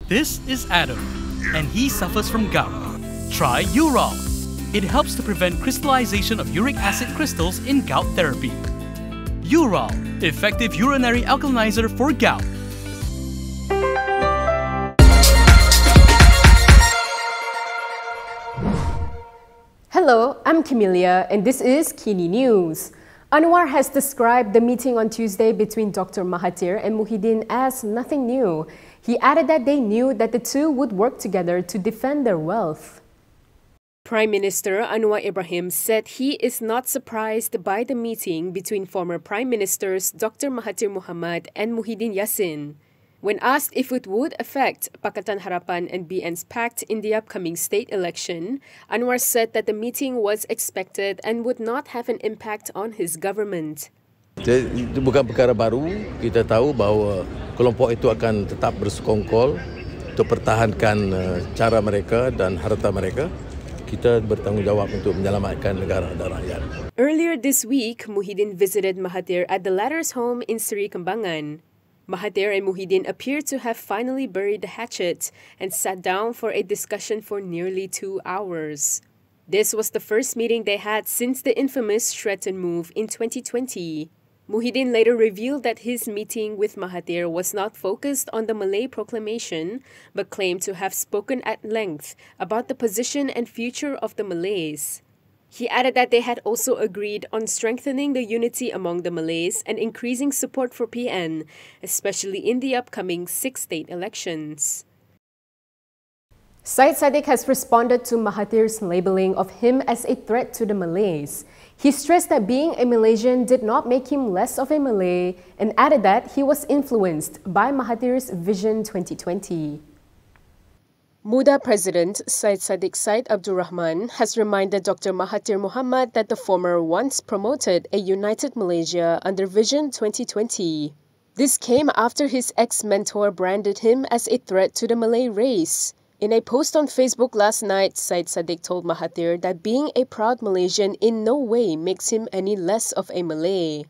This is Adam, and he suffers from gout. Try Urol. It helps to prevent crystallization of uric acid crystals in gout therapy. Urol, effective urinary alkalinizer for gout. Hello, I'm Camelia, and this is KiniNews. Anwar has described the meeting on Tuesday between Dr. Mahathir and Muhyiddin as nothing new. He added that they knew that the two would work together to defend their wealth. Prime Minister Anwar Ibrahim said he is not surprised by the meeting between former Prime Ministers Dr. Mahathir Mohamad and Muhyiddin Yassin. When asked if it would affect Pakatan Harapan and BN's pact in the upcoming state election, Anwar said that the meeting was expected and would not have an impact on his government. Itu bukan perkara baru. Kita tahu bahawa kelompok itu akan tetap bersekongkol untuk pertahankan cara mereka dan harta mereka. Kita bertanggungjawab untuk menyelamatkan negara dan rakyat. Earlier this week, Muhyiddin visited Mahathir at the latter's home in Seri Kembangan. Mahathir and Muhyiddin appear to have finally buried the hatchet and sat down for a discussion for nearly 2 hours. This was the first meeting they had since the infamous Sheraton move in 2020. Muhyiddin later revealed that his meeting with Mahathir was not focused on the Malay proclamation, but claimed to have spoken at length about the position and future of the Malays. He added that they had also agreed on strengthening the unity among the Malays and increasing support for PN, especially in the upcoming 6 state elections. Syed Saddiq has responded to Mahathir's labeling of him as a threat to the Malays. He stressed that being a Malaysian did not make him less of a Malay and added that he was influenced by Mahathir's Vision 2020. Muda President Syed Abdul Rahman has reminded Dr. Mahathir Mohamad that the former once promoted a united Malaysia under Vision 2020. This came after his ex-mentor branded him as a threat to the Malay race. In a post on Facebook last night, Saddiq told Mahathir that being a proud Malaysian in no way makes him any less of a Malay.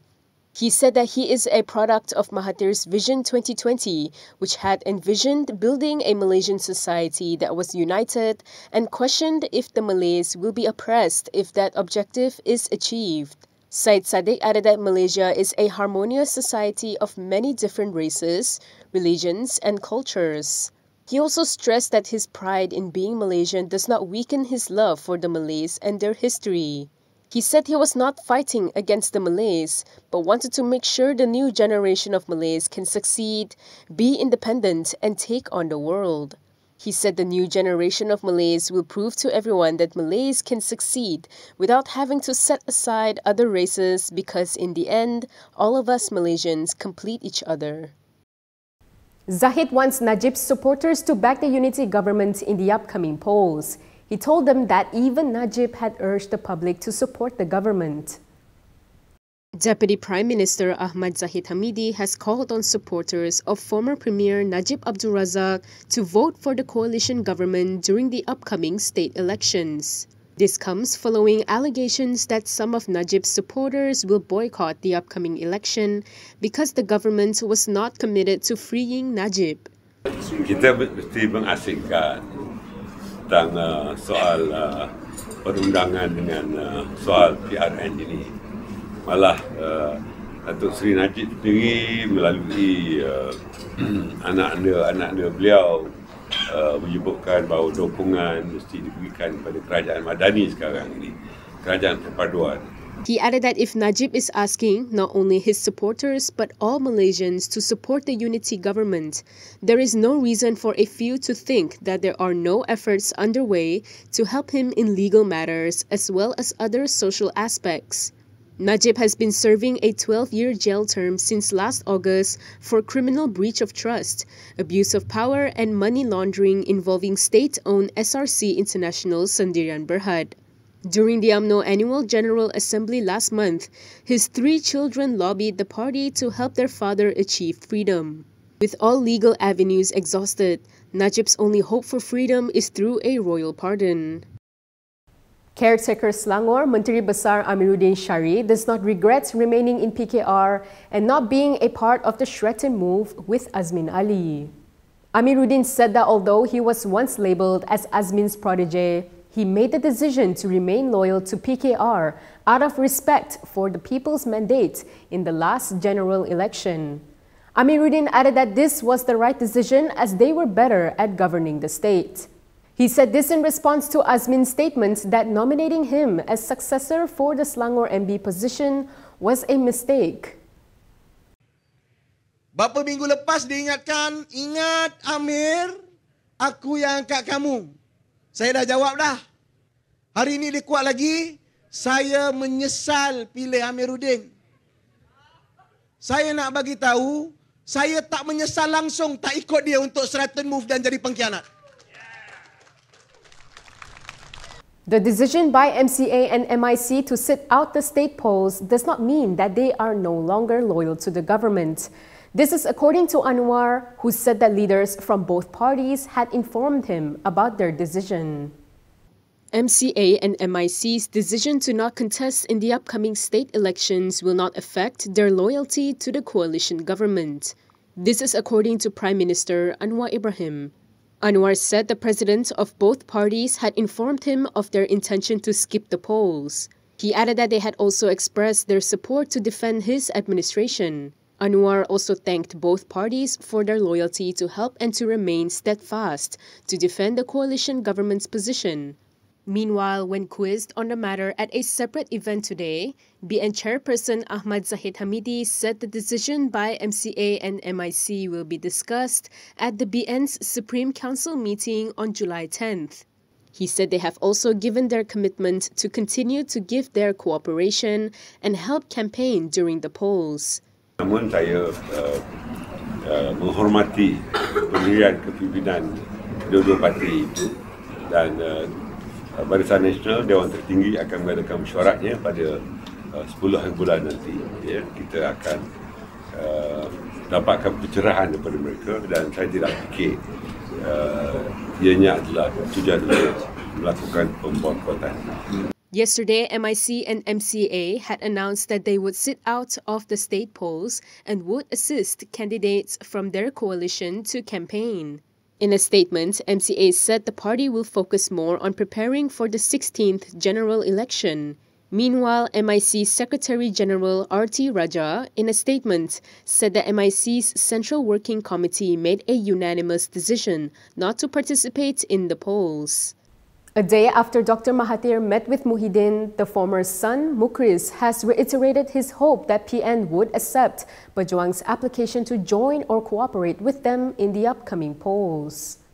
He said that he is a product of Mahathir's Vision 2020, which had envisioned building a Malaysian society that was united and questioned if the Malays will be oppressed if that objective is achieved. Saddiq added that Malaysia is a harmonious society of many different races, religions, and cultures. He also stressed that his pride in being Malaysian does not weaken his love for the Malays and their history. He said he was not fighting against the Malays, but wanted to make sure the new generation of Malays can succeed, be independent, and take on the world. He said the new generation of Malays will prove to everyone that Malays can succeed without having to set aside other races because in the end, all of us Malaysians complete each other. Zahid wants Najib's supporters to back the unity government in the upcoming polls. He told them that even Najib had urged the public to support the government. Deputy Prime Minister Ahmad Zahid Hamidi has called on supporters of former Premier Najib Abdul Razak to vote for the coalition government during the upcoming state elections. This comes following allegations that some of Najib's supporters will boycott the upcoming election because the government was not committed to freeing Najib. Kita mesti mengasingkan tentang soal perundangan dengan soal PRN ini. Malah Datuk Seri Najib sendiri melalui anak-anak beliau menyebutkan bahawa dukungan mesti diberikan kepada kerajaan Madani sekarang ini, kerajaan perpaduan. He added that if Najib is asking not only his supporters but all Malaysians to support the unity government, there is no reason for a few to think that there are no efforts underway to help him in legal matters as well as other social aspects. Najib has been serving a 12-year jail term since last August for criminal breach of trust, abuse of power and money laundering involving state-owned SRC International Sendirian Berhad. During the UMNO Annual General Assembly last month, his 3 children lobbied the party to help their father achieve freedom. With all legal avenues exhausted, Najib's only hope for freedom is through a royal pardon. Caretaker Selangor Menteri Besar Amiruddin Shari does not regret remaining in PKR and not being a part of the Sheraton move with Azmin Ali. Amiruddin said that although he was once labelled as Azmin's protege, he made the decision to remain loyal to PKR out of respect for the people's mandate in the last general election. Amiruddin added that this was the right decision as they were better at governing the state. He said this in response to Azmin's statement that nominating him as successor for the Selangor MB position was a mistake. Beberapa minggu lepas diingatkan, ingat Amir, aku yang angkat kamu. Saya dah jawab dah. Hari ini dia kuat lagi, saya menyesal pilih Amiruddin. Saya nak bagi tahu, saya tak menyesal langsung tak ikut dia untuk certain move dan jadi pengkhianat. The decision by MCA and MIC to sit out the state polls does not mean that they are no longer loyal to the government. This is according to Anwar, who said that leaders from both parties had informed him about their decision. MCA and MIC's decision to not contest in the upcoming state elections will not affect their loyalty to the coalition government. This is according to Prime Minister Anwar Ibrahim. Anwar said the presidents of both parties had informed him of their intention to skip the polls. He added that they had also expressed their support to defend his administration. Anwar also thanked both parties for their loyalty to help and to remain steadfast to defend the coalition government's position. Meanwhile, when quizzed on the matter at a separate event today, BN chairperson Ahmad Zahid Hamidi said the decision by MCA and MIC will be discussed at the BN's Supreme Council meeting on July 10th. He said they have also given their commitment to continue to give their cooperation and help campaign during the polls. Namun saya menghormati pendirian kepimpinan dua-dua parti itu dan Barisan Nasional Dewan Tertinggi akan mengadakan mesyuaratnya pada 10 hari bulan nanti. Ya, kita akan dapatkan pencerahan daripada mereka dan saya tidak fikir ianya adalah tujuan untuk melakukan pemboikotan. Yesterday, MIC and MCA had announced that they would sit out of the state polls and would assist candidates from their coalition to campaign. In a statement, MCA said the party will focus more on preparing for the 16th general election. Meanwhile, MIC Secretary General R.T. Raja, in a statement, said that MIC's Central Working Committee made a unanimous decision not to participate in the polls. A day after Dr. Mahathir met with Muhyiddin, the former son, Mukhriz, has reiterated his hope that PN would accept Pejuang's application to join or cooperate with them in the upcoming polls.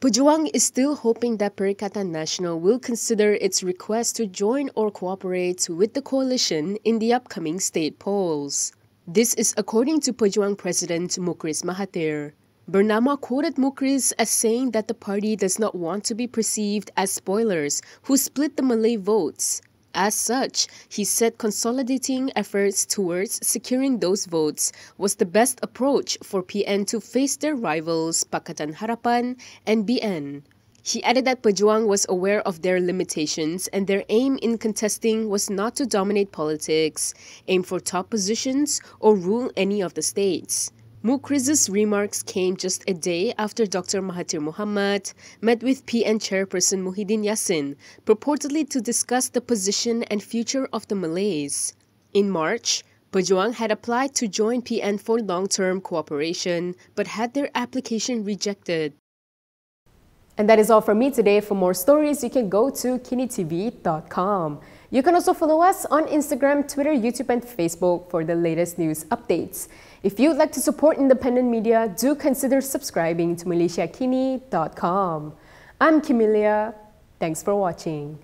Pejuang is still hoping that Pakatan Nasional will consider its request to join or cooperate with the coalition in the upcoming state polls. This is according to Pejuang President Mukhriz Mahathir. Bernama quoted Mukhriz as saying that the party does not want to be perceived as spoilers who split the Malay votes. As such, he said consolidating efforts towards securing those votes was the best approach for PN to face their rivals Pakatan Harapan and BN. He added that Pejuang was aware of their limitations and their aim in contesting was not to dominate politics, aim for top positions, or rule any of the states. Mukhriz's remarks came just a day after Dr. Mahathir Mohamad met with PN chairperson Muhyiddin Yassin, purportedly to discuss the position and future of the Malays. In March, Pejuang had applied to join PN for long-term cooperation, but had their application rejected. And that is all from me today. For more stories, you can go to Kinitv.com. You can also follow us on Instagram, Twitter, YouTube, and Facebook for the latest news updates. If you'd like to support independent media, do consider subscribing to MalaysiaKini.com. I'm Kimilia. Thanks for watching.